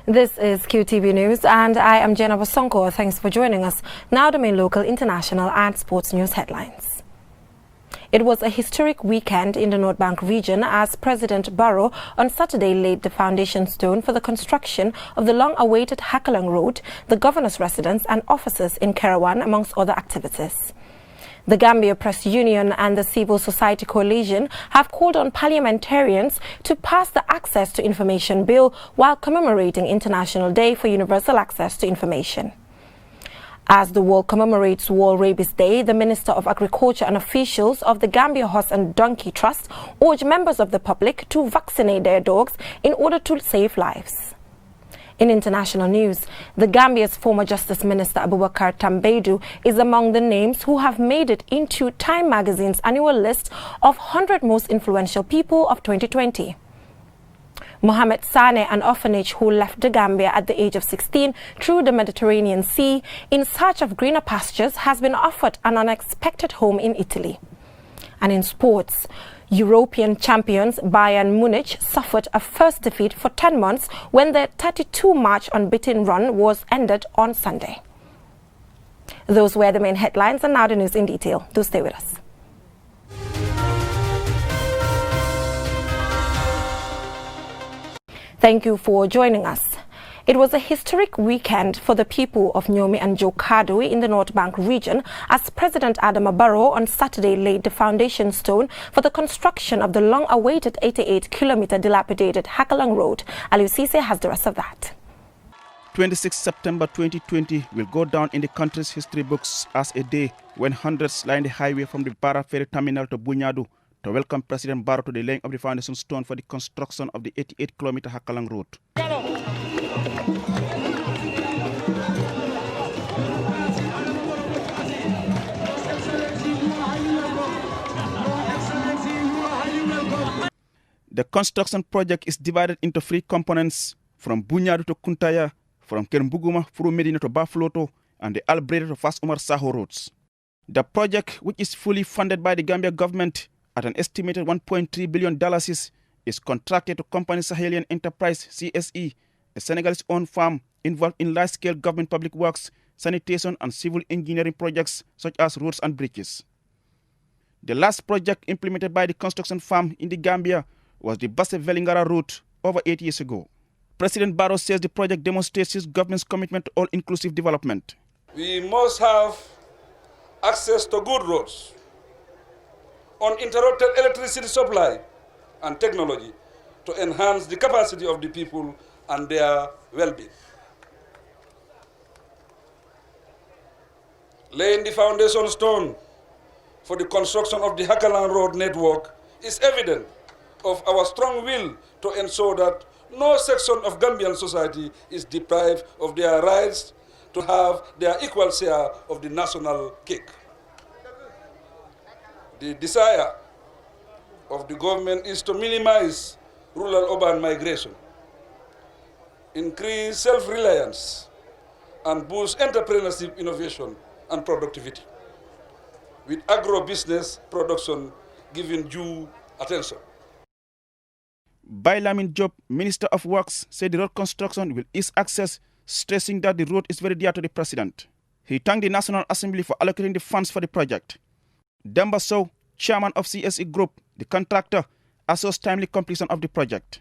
This is Qtv News and I am Jenna Basonko. Thanks for joining us. Now the main local, international and sports news headlines. It was a historic weekend in the North Bank region as President Barrow on Saturday laid the foundation stone for the construction of the long-awaited Hakalang Road, the governor's residence and offices in Kerawan, amongst other activities. The Gambia Press Union and the Civil Society Coalition have called on parliamentarians to pass the Access to Information Bill while commemorating International Day for Universal Access to Information. As the world commemorates World Rabies Day, the Minister of Agriculture and officials of the Gambia Horse and Donkey Trust urge members of the public to vaccinate their dogs in order to save lives. In international news, the Gambia's former Justice Minister Abubakar Tambadou is among the names who have made it into Time magazine's annual list of 100 most influential people of 2020. Mohamed Sane, an orphanage who left the Gambia at the age of 16 through the Mediterranean Sea in search of greener pastures, has been offered an unexpected home in Italy. And in sports, European champions Bayern Munich suffered a first defeat for 10 months when their 32-match unbeaten run was ended on Sunday. Those were the main headlines, and now the news in detail. Do stay with us. Thank you for joining us. It was a historic weekend for the people of Nyomi and Jokadu in the North Bank region as President Adama Barrow on Saturday laid the foundation stone for the construction of the long-awaited 88-kilometer dilapidated Hakalang Road. Aliu Cisse has the rest of that. 26 September 2020 will go down in the country's history books as a day when hundreds lined the highway from the Barra Ferry Terminal to Bunyadu to welcome President Barrow to the laying of the foundation stone for the construction of the 88-kilometer Hakalang Road. The construction project is divided into three components, from Bunyadu to Kuntaya, from Kermbuguma through Medina to Bafloto, and the Albreda to Fas Umar Saho roads. The project, which is fully funded by the Gambia government at an estimated $1.3 billion, is contracted to company Sahelian Enterprise CSE, a Senegalese-owned firm involved in large-scale government public works, sanitation and civil engineering projects such as roads and bridges. The last project implemented by the construction firm in the Gambia was the Basse-Vélingara route over 8 years ago. President Barrow says the project demonstrates his government's commitment to all-inclusive development. We must have access to good roads, uninterrupted electricity supply and technology to enhance the capacity of the people and their well-being. Laying the foundation stone for the construction of the Hakalang Road network is evidence of our strong will to ensure that no section of Gambian society is deprived of their rights to have their equal share of the national cake. The desire of the government is to minimize rural-urban migration, increase self-reliance, and boost entrepreneurship, innovation, and productivity, with agro-business production given due attention. Bailamin Job, Minister of Works, said the road construction will ease access, stressing that the road is very dear to the President. He thanked the National Assembly for allocating the funds for the project. Demba Sow, Chairman of CSE Group, the contractor, assures timely completion of the project.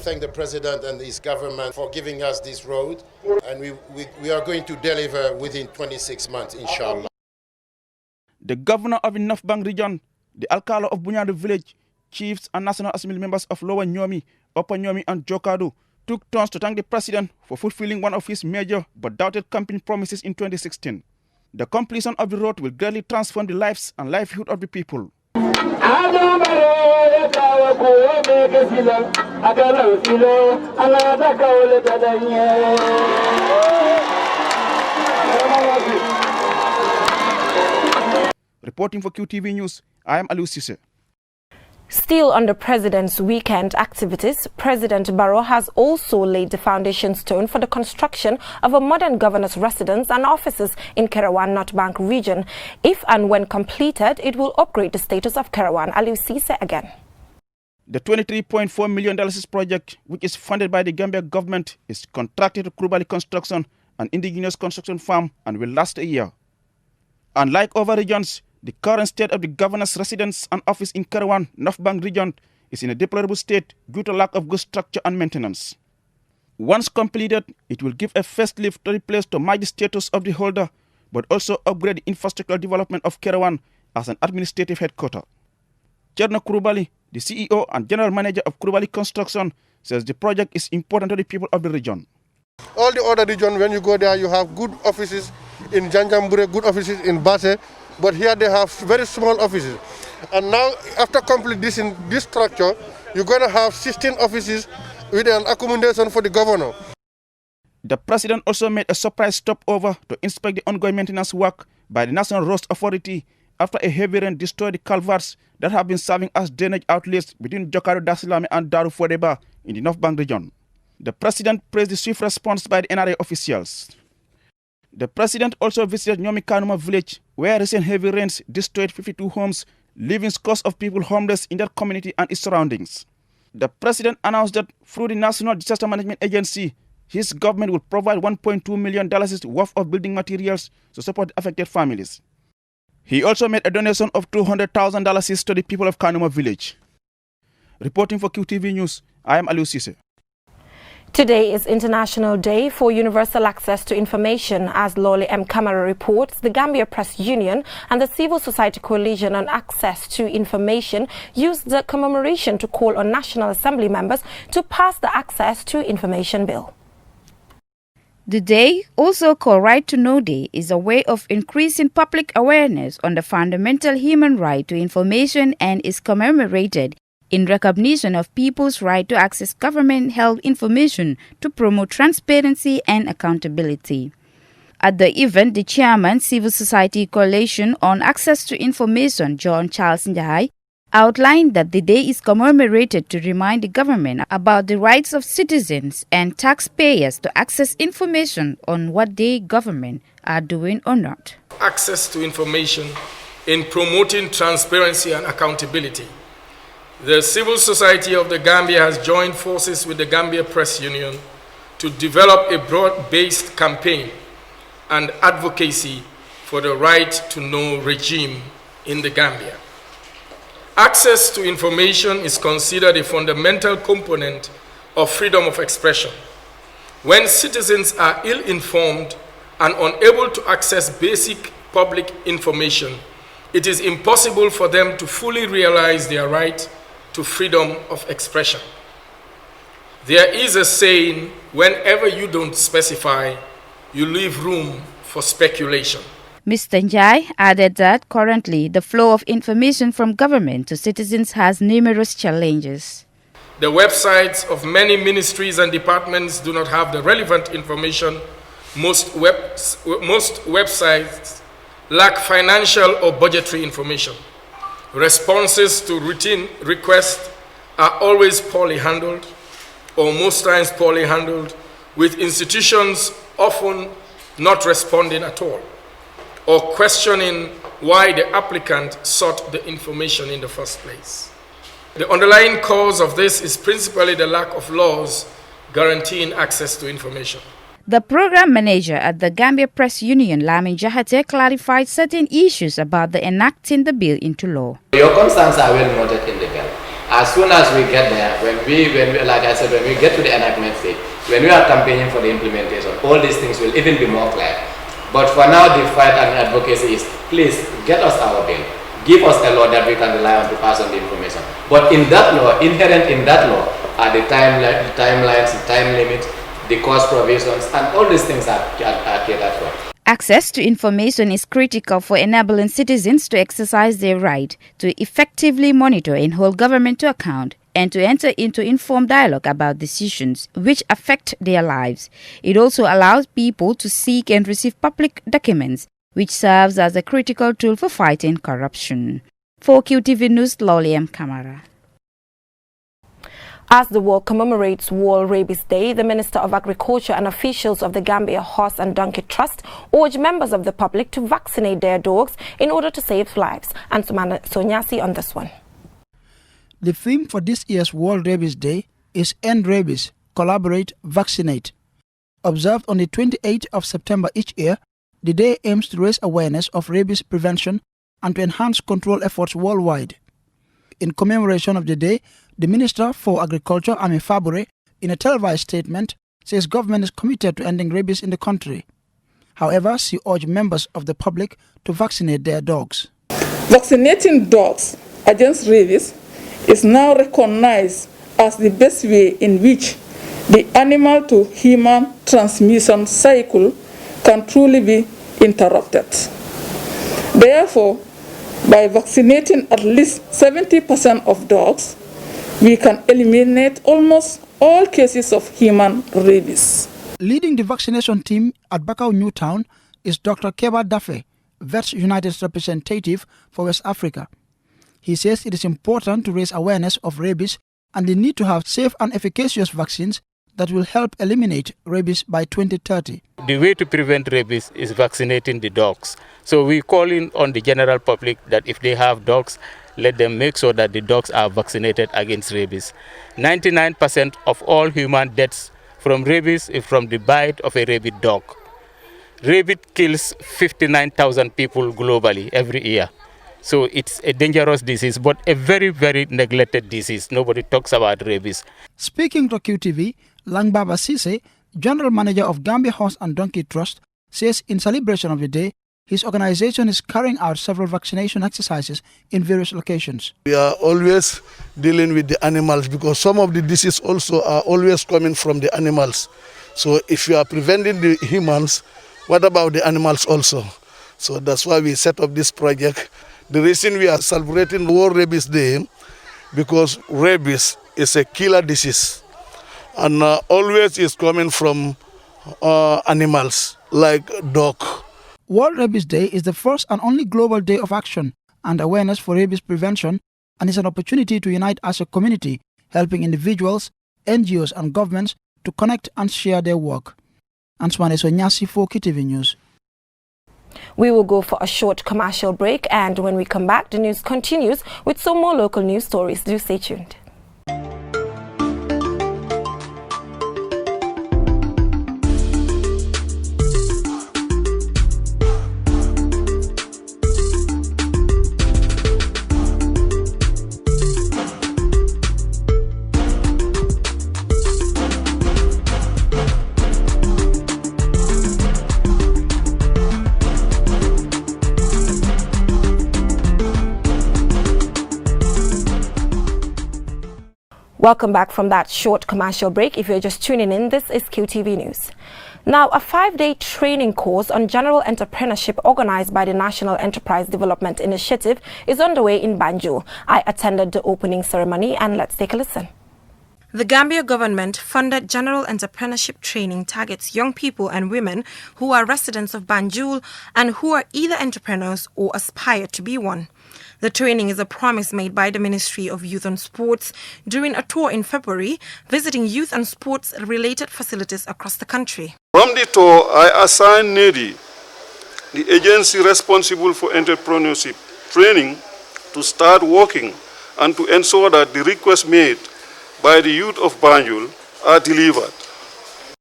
Thank the President and his government for giving us this road, and we are going to deliver within 26 months, inshallah. The Governor of the North Bank region, the Alcalo of Bunyadu village, chiefs and National Assembly members of Lower Nyomi, Upper Nyomi and Jokadu took turns to thank the President for fulfilling one of his major but doubted campaign promises in 2016. The completion of the road will greatly transform the lives and livelihood of the people. Reporting for Qtv News, I am Aliu Cisse. Still on the President's weekend activities, President Barrow has also laid the foundation stone for the construction of a modern governor's residence and offices in Kerawan North Bank region. If and when completed, it will upgrade the status of Kerawan. Aliu Cisse again. The $23.4 million project, which is funded by the Gambia government, is contracted to Krubali Construction, an indigenous construction firm, and will last a year. Unlike other regions, the current state of the governor's residence and office in Karawan, North Bank region, is in a deplorable state due to lack of good structure and maintenance. Once completed, it will give a facelift to the place to match the status of the holder, but also upgrade the infrastructural development of Karawan as an administrative headquarters. Cherno Krubali, the CEO and General Manager of Krubali Construction, says the project is important to the people of the region. All the other regions, when you go there, you have good offices in Janjambure, good offices in Basse, but here they have very small offices. And now, after completing this in this structure, you're going to have 16 offices with an accommodation for the governor. The president also made a surprise stopover to inspect the ongoing maintenance work by the National Roads Authority after a heavy rain destroyed the culverts that have been serving as drainage outlets between Jokaru Dasilame and Daru Fodeba in the North Bank region. The president praised the swift response by the NRA officials. The president also visited Nyomi Kanuma village, where recent heavy rains destroyed 52 homes, leaving scores of people homeless in that community and its surroundings. The president announced that through the National Disaster Management Agency, his government will provide $1.2 million worth of building materials to support the affected families. He also made a donation of $200,000 to the people of Kanuma village. Reporting for Qtv News, I am Aliu Sise. Today is International Day for Universal Access to Information. As Loli M. Kamara reports, the Gambia Press Union and the Civil Society Coalition on Access to Information used the commemoration to call on National Assembly members to pass the Access to Information Bill. The day, also called Right to Know Day, is a way of increasing public awareness on the fundamental human right to information and is commemorated in recognition of people's right to access government-held information to promote transparency and accountability. At the event, the chairman, Civil Society Coalition on Access to Information, John Charles Njai, outlined that the day is commemorated to remind the government about the rights of citizens and taxpayers to access information on what their government are doing or not. Access to information in promoting transparency and accountability. The Civil Society of the Gambia has joined forces with the Gambia Press Union to develop a broad-based campaign and advocacy for the right to know regime in the Gambia. Access to information is considered a fundamental component of freedom of expression. When citizens are ill-informed and unable to access basic public information, it is impossible for them to fully realize their right to freedom of expression. There is a saying, whenever you don't specify, you leave room for speculation. Mr. Njai added that currently the flow of information from government to citizens has numerous challenges. The websites of many ministries and departments do not have the relevant information. Most websites lack financial or budgetary information. Responses to routine requests are always poorly handled, or most times poorly handled, with institutions often not responding at all, or questioning why the applicant sought the information in the first place. The underlying cause of this is principally the lack of laws guaranteeing access to information. The program manager at the Gambia Press Union, Lamin Jahate, clarified certain issues about the enacting the bill into law. Your concerns are well noted in the bill. As soon as we get there, when we like I said, when we get to the enactment stage, when we are campaigning for the implementation, all these things will even be more clear. But for now, the fight and advocacy is, please get us our bill. Give us a law that we can rely on to pass on the information. But in that law, inherent in that law, are the timelines, the time limits, the cost provisions, and all these things are catered for. Access to information is critical for enabling citizens to exercise their right to effectively monitor and hold government to account and to enter into informed dialogue about decisions which affect their lives. It also allows people to seek and receive public documents, which serves as a critical tool for fighting corruption. For Qtv News, Loli M. Kamara. As the world commemorates World Rabies Day, the Minister of Agriculture and officials of the Gambia Horse and Donkey Trust urge members of the public to vaccinate their dogs in order to save lives. And Sonyasi on this one. The theme for this year's World Rabies Day is End Rabies, Collaborate, Vaccinate. Observed on the 28th of September each year, the day aims to raise awareness of rabies prevention and to enhance control efforts worldwide. In commemoration of the day, the Minister for Agriculture, Ami Fabure, in a televised statement, says government is committed to ending rabies in the country. However, she urged members of the public to vaccinate their dogs. Vaccinating dogs against rabies is now recognized as the best way in which the animal-to-human transmission cycle can truly be interrupted. Therefore, by vaccinating at least 70% of dogs, we can eliminate almost all cases of human rabies. Leading the vaccination team at Bakau Newtown is Dr. Keba Dafe, Vets United's representative for West Africa. He says it is important to raise awareness of rabies and the need to have safe and efficacious vaccines that will help eliminate rabies by 2030. The way to prevent rabies is vaccinating the dogs. So we call in on the general public that if they have dogs, let them make sure that the dogs are vaccinated against rabies. 99% of all human deaths from rabies is from the bite of a rabid dog. Rabies kills 59,000 people globally every year. So it's a dangerous disease, but a very, very neglected disease. Nobody talks about rabies. Speaking to QTV, Langbaba Sise, General Manager of Gambia Horse and Donkey Trust, says in celebration of the day, his organization is carrying out several vaccination exercises in various locations. We are always dealing with the animals because some of the diseases also are always coming from the animals. So if you are preventing the humans, what about the animals also? So that's why we set up this project. The reason we are celebrating World Rabies Day because rabies is a killer disease and always is coming from animals like dog. World Rabies Day is the first and only global day of action and awareness for rabies prevention and is an opportunity to unite as a community, helping individuals, NGOs and governments to connect and share their work. Answane Sonyasi for Qtv News. We will go for a short commercial break, and when we come back, the news continues with some more local news stories. Do stay tuned. Welcome back from that short commercial break. If you're just tuning in, this is QTV News. Now, a 5-day training course on general entrepreneurship organized by the National Enterprise Development Initiative is underway in Banjul. I attended the opening ceremony, and let's take a listen. The Gambia government-funded general entrepreneurship training targets young people and women who are residents of Banjul and who are either entrepreneurs or aspire to be one. The training is a promise made by the Ministry of Youth and Sports during a tour in February, visiting youth and sports-related facilities across the country. From the tour, I assigned NEDI, the agency responsible for entrepreneurship training, to start working and to ensure that the requests made by the youth of Banjul are delivered.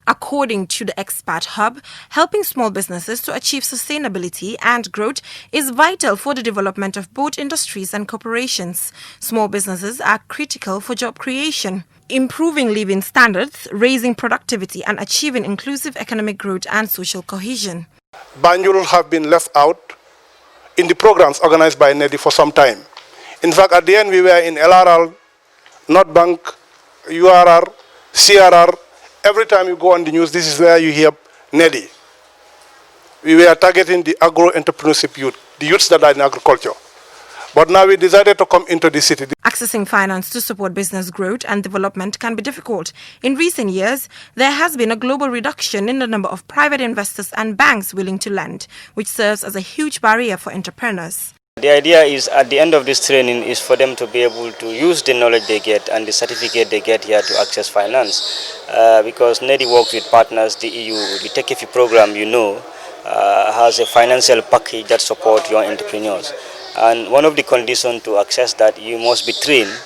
According to the Expert Hub, helping small businesses to achieve sustainability and growth is vital for the development of both industries and corporations. Small businesses are critical for job creation, improving living standards, raising productivity, and achieving inclusive economic growth and social cohesion. Banjul have been left out in the programs organized by NEDI for some time. In fact, at the end, we were in LRL, North Bank, URR, CRR. Every time you go on the news, this is where you hear NEDI. We were targeting the agro-entrepreneurship youth, the youths that are in agriculture. But now we decided to come into the city. Accessing finance to support business growth and development can be difficult. In recent years, there has been a global reduction in the number of private investors and banks willing to lend, which serves as a huge barrier for entrepreneurs. The idea is at the end of this training is for them to be able to use the knowledge they get and the certificate they get here to access finance. Because NEDI works with partners, the EU, the TechIFI program, has a financial package that supports your entrepreneurs. And one of the conditions to access that, you must be trained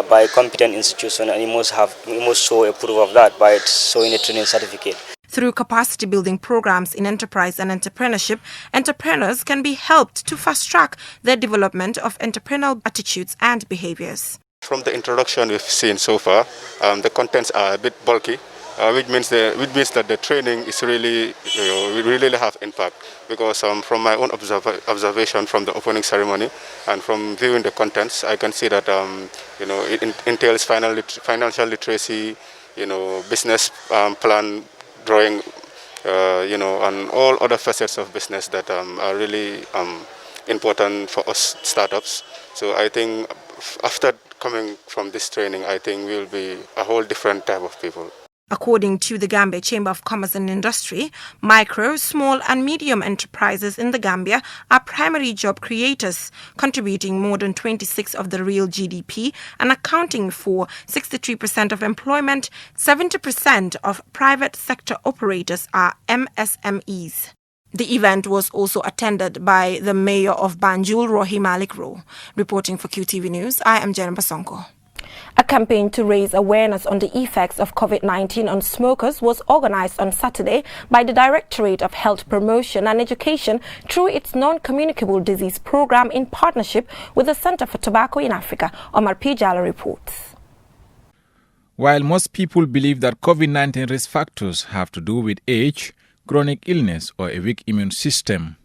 by competent institution, and you must show a proof of that by showing a training certificate. Through capacity building programs in enterprise and entrepreneurship, entrepreneurs can be helped to fast-track their development of entrepreneurial attitudes and behaviors. From the introduction we've seen so far, the contents are a bit bulky, which means that the training is really, we really have impact. Because from my own observation from the opening ceremony and from viewing the contents, I can see that it entails financial literacy, business plan drawing, and all other facets of business that are really important for us startups. So I think after coming from this training, I think we'll be a whole different type of people. According to the Gambia Chamber of Commerce and Industry, micro, small and medium enterprises in the Gambia are primary job creators, contributing more than 26% of the real GDP and accounting for 63% of employment. 70% of private sector operators are MSMEs. The event was also attended by the Mayor of Banjul, Rohi Malik Ro. Reporting for QTV News, I am Jennifer Sonko. A campaign to raise awareness on the effects of COVID-19 on smokers was organized on Saturday by the Directorate of Health Promotion and Education through its non-communicable disease program in partnership with the Center for Tobacco in Africa. Omar P. Jallo reports. While most people believe that COVID-19 risk factors have to do with age, chronic illness or a weak immune system,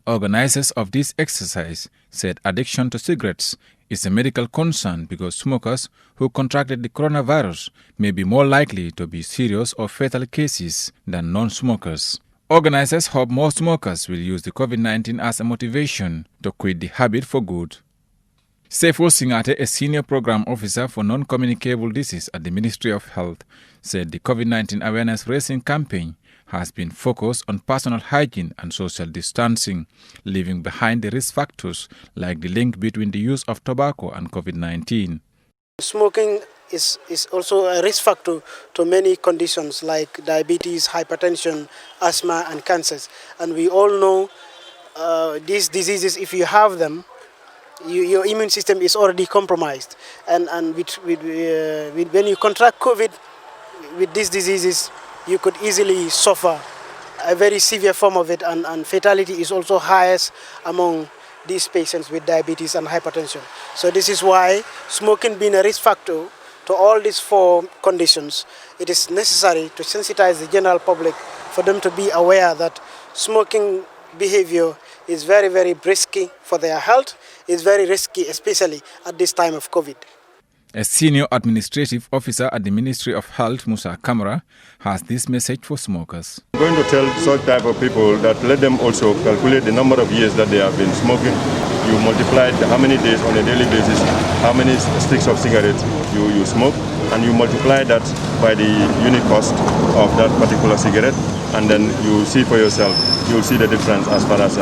organizers of this exercise said addiction to cigarettes is a medical concern because smokers who contracted the coronavirus may be more likely to be serious or fatal cases than non-smokers. Organizers hope more smokers will use the COVID-19 as a motivation to quit the habit for good. Sefo Singate, a senior program officer for non-communicable disease at the Ministry of Health, said the COVID-19 awareness raising campaign has been focused on personal hygiene and social distancing, leaving behind the risk factors like the link between the use of tobacco and COVID-19. Smoking is also a risk factor to many conditions like diabetes, hypertension, asthma and cancers. And we all know these diseases, if you have them, your immune system is already compromised. And when you contract COVID with these diseases, you could easily suffer a very severe form of it, and fatality is also highest among these patients with diabetes and hypertension. So this is why smoking being a risk factor to all these four conditions, it is necessary to sensitize the general public for them to be aware that smoking behavior is very, very risky for their health, is very risky especially at this time of COVID. A senior administrative officer at the Ministry of Health, Musa Kamara, has this message for smokers. I'm going to tell such type of people that let them also calculate the number of years that they have been smoking. You multiply how many days on a daily basis, how many sticks of cigarettes you smoke, and you multiply that by the unit cost of that particular cigarette, and then you see for yourself, you'll see the difference as far as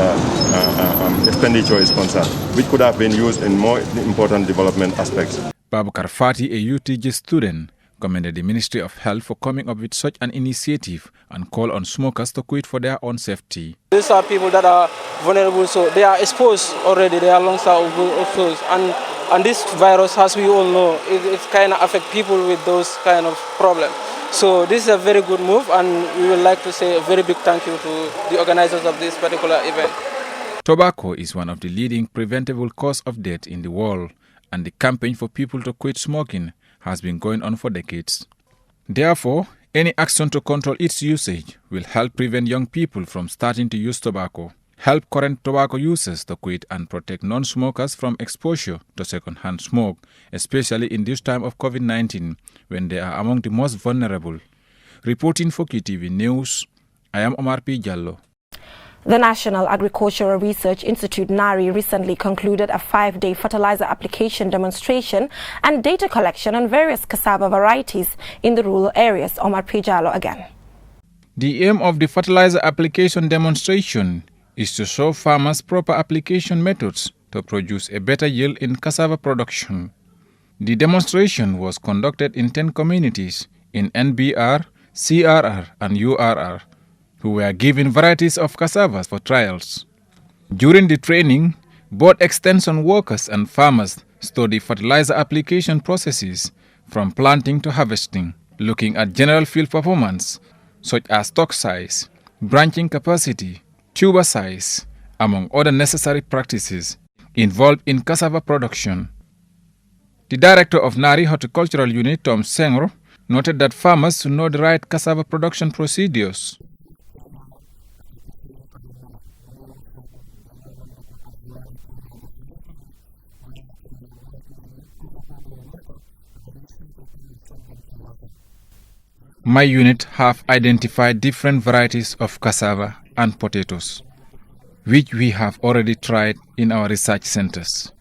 expenditure is concerned, which could have been used in more important development aspects. Babukar Fati, a UTG student, commended the Ministry of Health for coming up with such an initiative and called on smokers to quit for their own safety. These are people that are vulnerable, so they are exposed already, their lungs are exposed. And this virus, as we all know, it kind of affects people with those kind of problems. So this is a very good move, and we would like to say a very big thank you to the organizers of this particular event. Tobacco is one of the leading preventable causes of death in the world, and the campaign for people to quit smoking has been going on for decades. Therefore, any action to control its usage will help prevent young people from starting to use tobacco, help current tobacco users to quit, and protect non-smokers from exposure to second-hand smoke, especially in this time of COVID-19 when they are among the most vulnerable. Reporting for Qtv News, I am Omar P. Jallo. The National Agricultural Research Institute, NARI, recently concluded a 5-day fertilizer application demonstration and data collection on various cassava varieties in the rural areas. Omar P. Jallo again. The aim of the fertilizer application demonstration is to show farmers proper application methods to produce a better yield in cassava production. The demonstration was conducted in 10 communities in NBR, CRR and URR, who were given varieties of cassavas for trials. During the training, Both extension workers and farmers study fertilizer application processes from planting to harvesting, looking at general field performance such as stalk size, branching capacity, tuber size, among other necessary practices involved in cassava production. The director of Nari Horticultural Unit, Tom Sengro, noted that farmers should know the right cassava production procedures. My unit have identified different varieties of cassava and potatoes, which we have already tried in our research centers.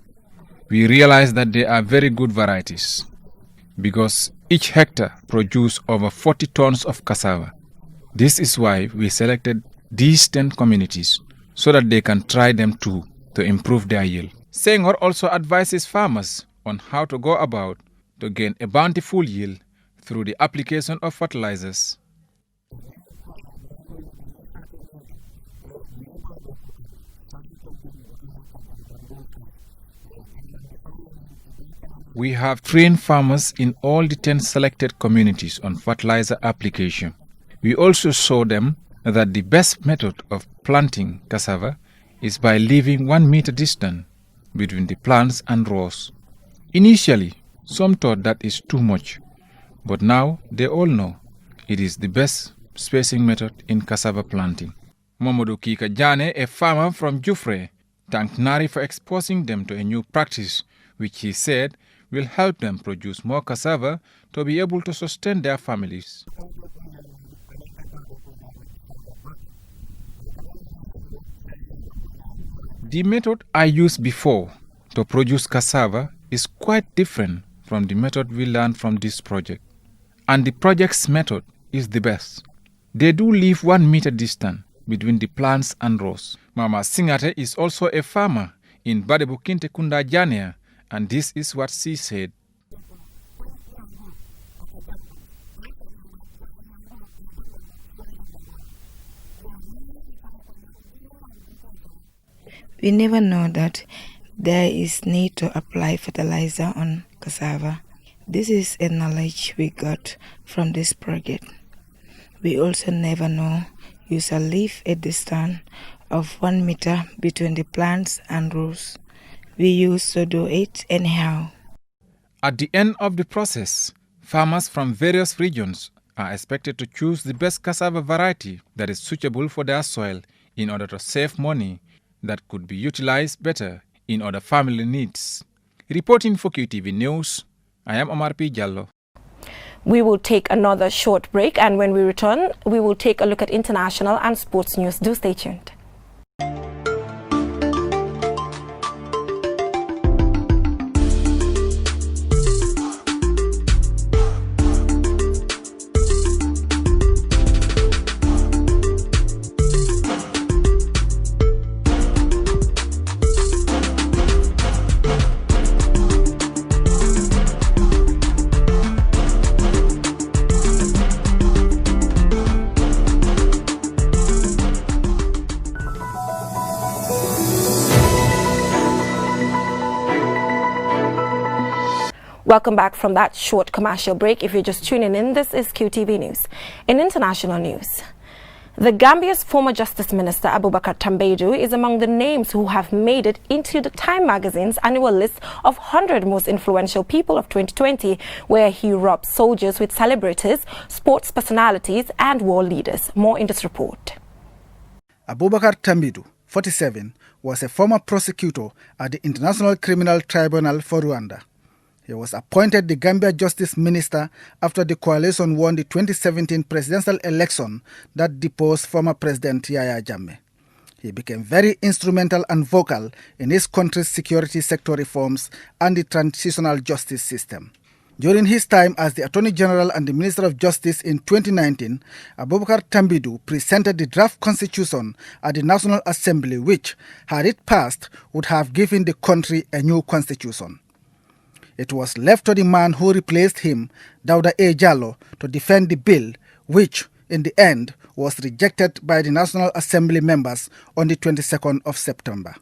We realize that they are very good varieties because each hectare produces over 40 tons of cassava. This is why we selected these 10 communities so that they can try them too to improve their yield. Senghor also advises farmers on how to go about to gain a bountiful yield through the application of fertilizers. We have trained farmers in all the 10 selected communities on fertilizer application. We also show them that the best method of planting cassava is by leaving 1 meter distance between the plants and rows. Initially, some thought that is too much, but now they all know it is the best spacing method in cassava planting. Mamadou Kika Jane, a farmer from Jufre, thanked Nari for exposing them to a new practice, which he said will help them produce more cassava to be able to sustain their families. The method I used before to produce cassava is quite different from the method we learned from this project. And the project's method is the best. They do leave 1 meter distance between the plants and rows. Mama Singate is also a farmer in Badebu Kinte Kunda Jania, and this is what she said. We never know that there is need to apply fertilizer on cassava. This is a knowledge we got from this project. We also never know you shall leave a distance of 1 meter between the plants and rows. We used to do it anyhow. At the end of the process, farmers from various regions are expected to choose the best cassava variety that is suitable for their soil in order to save money that could be utilized better in other family needs. Reporting for Qtv News, I am Omar P. Jallo. We will take another short break, and when we return, we will take a look at international and sports news. Do stay tuned. Welcome back from that short commercial break. If you're just tuning in, this is QTV News. In international news, the Gambia's former Justice Minister Abubakar Tambadou is among the names who have made it into the Time magazine's annual list of 100 most influential people of 2020, where he robs soldiers with celebrities, sports personalities and war leaders. More in this report. Abubakar Tambadou, 47, was a former prosecutor at the International Criminal Tribunal for Rwanda. He was appointed the Gambia Justice Minister after the coalition won the 2017 presidential election that deposed former President Yahya Jammeh. He became very instrumental and vocal in his country's security sector reforms and the transitional justice system. During his time as the Attorney General and the Minister of Justice in 2019, Abubakar Tambadou presented the draft constitution at the National Assembly which, had it passed, would have given the country a new constitution. It was left to the man who replaced him, Dauda A. Jallo, to defend the bill, which, in the end, was rejected by the National Assembly members on the 22nd of September.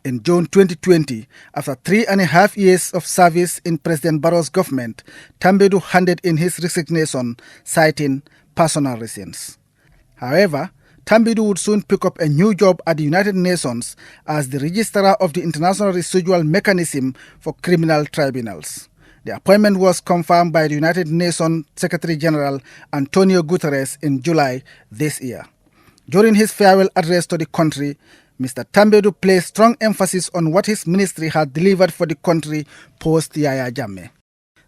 In June 2020, after 3.5 years of service in President Barrow's government, Tambadou handed in his resignation, citing personal reasons. However, Tambadou would soon pick up a new job at the United Nations as the Registrar of the International Residual Mechanism for Criminal Tribunals. The appointment was confirmed by the United Nations Secretary General Antonio Guterres in July this year. During his farewell address to the country, Mr. Tambadou placed strong emphasis on what his ministry had delivered for the country post-Yaya Jammeh.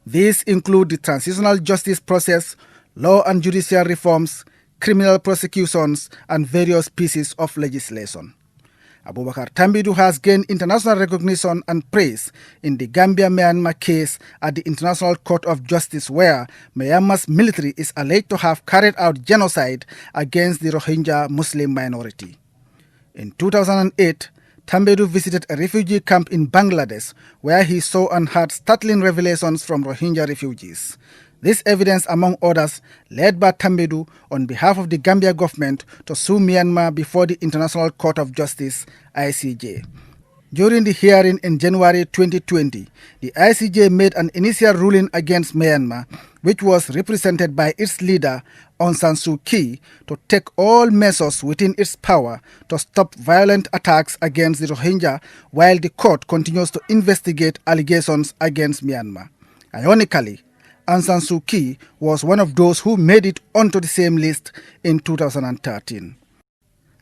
These include the transitional justice process, law and judicial reforms, criminal prosecutions, and various pieces of legislation. Abubakar Tambadou has gained international recognition and praise in the Gambia-Myanmar case at the International Court of Justice, where Myanmar's military is alleged to have carried out genocide against the Rohingya Muslim minority. In 2008, Tambadou visited a refugee camp in Bangladesh, where he saw and heard startling revelations from Rohingya refugees. This evidence, among others, led by Tambadou on behalf of the Gambia government to sue Myanmar before the International Court of Justice, ICJ. During the hearing in January 2020, the ICJ made an initial ruling against Myanmar, which was represented by its leader, Aung San Suu Kyi, to take all measures within its power to stop violent attacks against the Rohingya, while the court continues to investigate allegations against Myanmar. Ironically, Aung San Suu Kyi was one of those who made it onto the same list in 2013.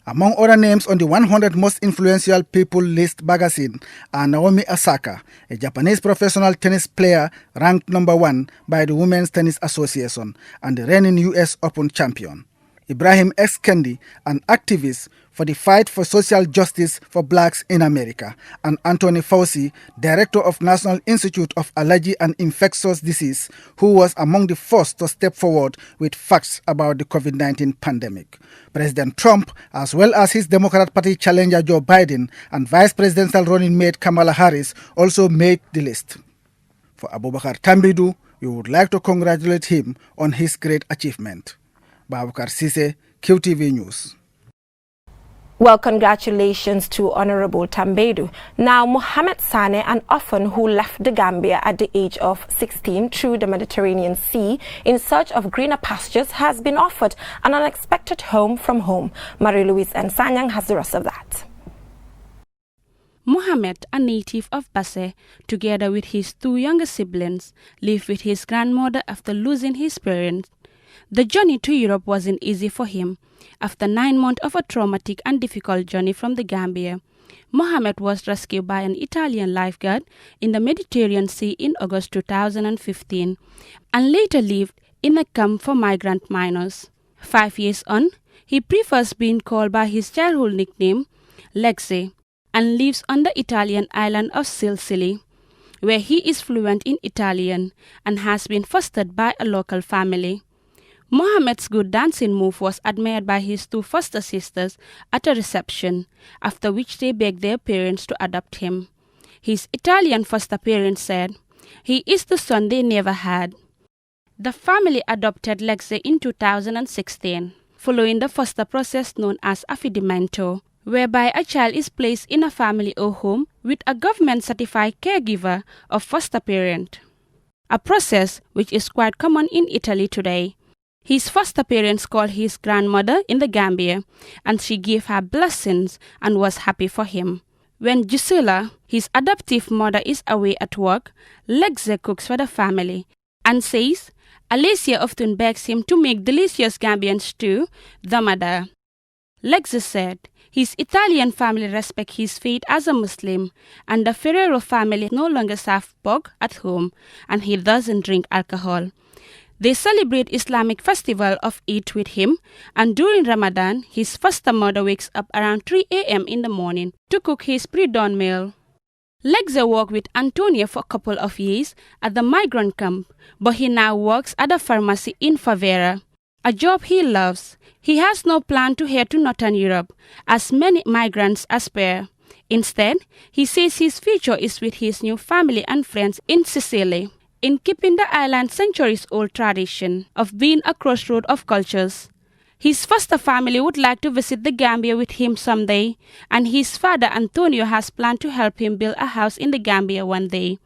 Among other names on the 100 most influential people list magazine are Naomi Osaka, a Japanese professional tennis player ranked number 1 by the Women's Tennis Association and the reigning US Open champion; Ibrahim X. Kendi, an activist for the fight for social justice for blacks in America; and Anthony Fauci, director of National Institute of Allergy and Infectious Disease, who was among the first to step forward with facts about the COVID-19 pandemic. President Trump, as well as his Democrat Party challenger Joe Biden and Vice Presidential running mate Kamala Harris, also made the list. For Abubakar Tambadou, we would like to congratulate him on his great achievement. Babakar Sise, Qtv News. Well, congratulations to Honorable Tambadou. Now, Mohamed Sane, an orphan who left the Gambia at the age of 16 through the Mediterranean Sea in search of greener pastures, has been offered an unexpected home from home. Marie-Louise Nsanyang has the rest of that. Mohamed, a native of Basse, together with his 2 younger siblings, lived with his grandmother after losing his parents. The journey to Europe wasn't easy for him. After 9 months of a traumatic and difficult journey from the Gambia, Mohamed was rescued by an Italian lifeguard in the Mediterranean Sea in August 2015 and later lived in a camp for migrant minors. 5 years on, he prefers being called by his childhood nickname, Legze, and lives on the Italian island of Sicily, where he is fluent in Italian and has been fostered by a local family. Mohamed's good dancing move was admired by his 2 foster sisters at a reception, after which they begged their parents to adopt him. His Italian foster parents said he is the son they never had. The family adopted Legze in 2016, following the foster process known as affidamento, whereby a child is placed in a family or home with a government-certified caregiver or foster parent, a process which is quite common in Italy today. His foster parents called his grandmother in the Gambia, and she gave her blessings and was happy for him. When Gisela, his adoptive mother, is away at work, Legze cooks for the family and says Alicia often begs him to make delicious Gambian stew, damada. Legze said his Italian family respect his faith as a Muslim, and the Ferrero family no longer serve pork at home, and he doesn't drink alcohol. They celebrate Islamic festival of Eid with him, and during Ramadan, his foster mother wakes up around 3 a.m. in the morning to cook his pre-dawn meal. Legze worked with Antonia for a couple of years at the migrant camp, but he now works at a pharmacy in Favera, a job he loves. He has no plan to head to Northern Europe, as many migrants aspire. Instead, he says his future is with his new family and friends in Sicily, in keeping the island's centuries-old tradition of being a crossroad of cultures. His foster family would like to visit the Gambia with him someday, and his father Antonio has planned to help him build a house in the Gambia one day.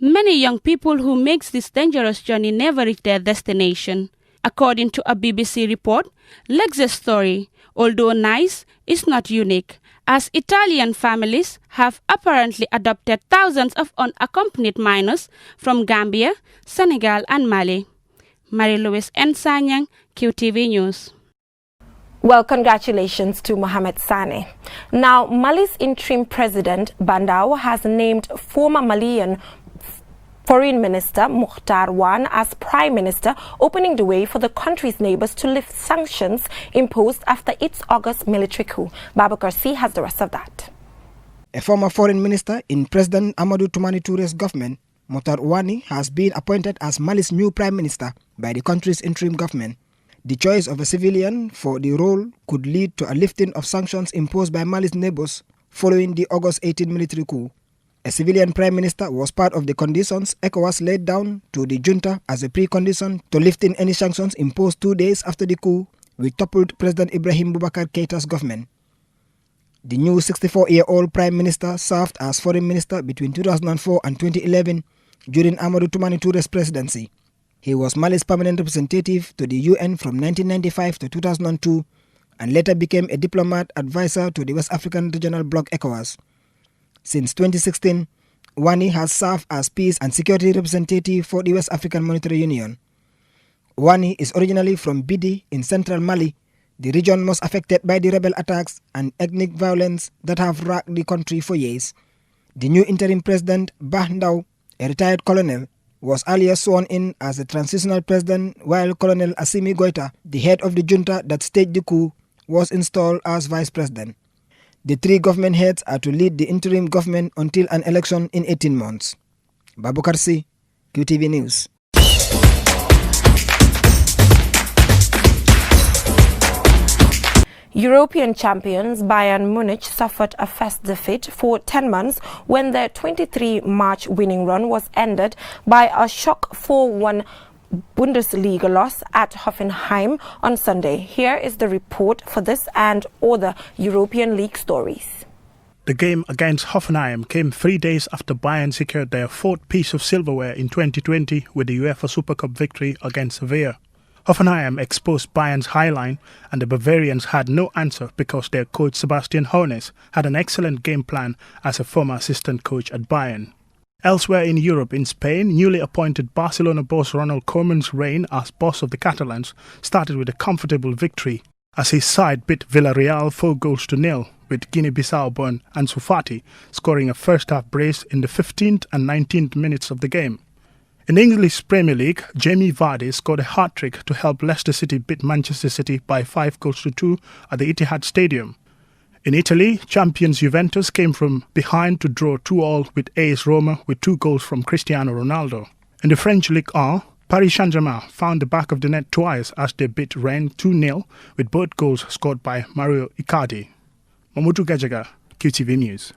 Many young people who make this dangerous journey never reach their destination. According to a BBC report, Lex's story, although nice, is not unique, as Italian families have apparently adopted thousands of unaccompanied minors from Gambia, Senegal and Mali. Marie-Louise Nsanyang, Qtv News. Well, congratulations to Mohamed Sane. Now, Mali's interim president, Bandao, has named former Malian Foreign Minister Mukhtar Wan as Prime Minister, opening the way for the country's neighbors to lift sanctions imposed after its August military coup. Babakar C has the rest of that. A former foreign minister in President Amadou Toumani Touré's government, Mukhtar Wani, has been appointed as Mali's new Prime Minister by the country's interim government. The choice of a civilian for the role could lead to a lifting of sanctions imposed by Mali's neighbors following the August 18 military coup. A civilian prime minister was part of the conditions ECOWAS laid down to the junta as a precondition to lifting any sanctions imposed 2 days after the coup, which toppled President Ibrahim Boubacar Keita's government. The new 64-year-old prime minister served as foreign minister between 2004 and 2011 during Amadou Toumani Touré's presidency. He was Mali's permanent representative to the UN from 1995 to 2002 and later became a diplomat advisor to the West African Regional Bloc ECOWAS. Since 2016, Wani has served as peace and security representative for the West African Monetary Union. Wani is originally from Bidi in central Mali, the region most affected by the rebel attacks and ethnic violence that have racked the country for years. The new interim president, Bah Ndaw, a retired colonel, was earlier sworn in as the transitional president, while Colonel Assimi Goïta, the head of the junta that staged the coup, was installed as vice president. The three government heads are to lead the interim government until an election in 18 months. Babukar C, Qtv News. European champions Bayern Munich suffered a first defeat for 10 months when their 23-match winning run was ended by a shock 4-1 Bundesliga loss at Hoffenheim on Sunday. Here is the report for this and other European League stories. The game against Hoffenheim came 3 days after Bayern secured their fourth piece of silverware in 2020 with the UEFA Super Cup victory against Sevilla. Hoffenheim exposed Bayern's high line, and the Bavarians had no answer because their coach Sebastian Hoeneß had an excellent game plan as a former assistant coach at Bayern. Elsewhere in Europe, in Spain, newly appointed Barcelona boss Ronald Koeman's reign as boss of the Catalans started with a comfortable victory as his side beat Villarreal 4-0, with Guinea-Bissau born Ansu Fati scoring a first-half brace in the 15th and 19th minutes of the game. In the English Premier League, Jamie Vardy scored a hat-trick to help Leicester City beat Manchester City by 5-2 at the Etihad Stadium. In Italy, champions Juventus came from behind to draw 2-2 with AS Roma with 2 goals from Cristiano Ronaldo. In the French Ligue 1, Paris Saint-Germain found the back of the net twice as they beat Rennes 2-0 with both goals scored by Mario Icardi. Mamutu Gajaga, QTV News.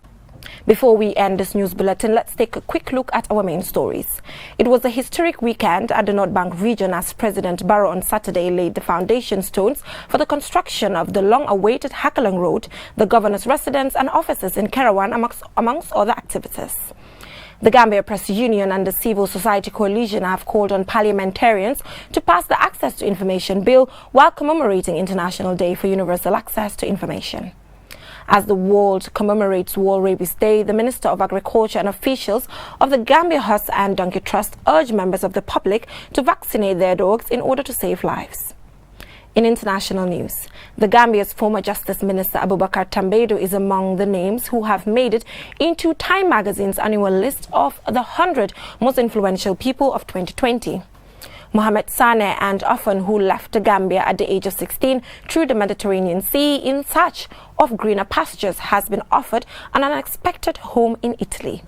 Before we end this news bulletin, let's take a quick look at our main stories. It was a historic weekend at the North Bank region as President Barrow on Saturday laid the foundation stones for the construction of the long-awaited Hakalang Road, the governor's residence and offices in Kerawan, amongst other activities. The Gambia Press Union and the Civil Society Coalition have called on parliamentarians to pass the Access to Information Bill while commemorating International Day for Universal Access to Information. As the world commemorates World Rabies Day, the Minister of Agriculture and officials of the Gambia Horse and Donkey Trust urge members of the public to vaccinate their dogs in order to save lives. In international news, the Gambia's former Justice Minister Abubakar Tambadou is among the names who have made it into Time magazine's annual list of the 100 most influential people of 2020. Mohamed Sane and Afan, who left the Gambia at the age of 16 through the Mediterranean Sea in search of greener pastures, has been offered an unexpected home in Italy.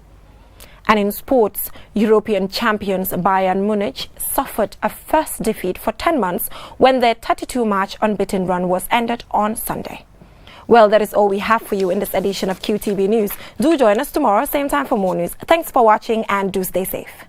And in sports, European champions Bayern Munich suffered a first defeat for 10 months when their 32-match unbeaten run was ended on Sunday. Well, that is all we have for you in this edition of QTV News. Do join us tomorrow, same time for more news. Thanks for watching and do stay safe.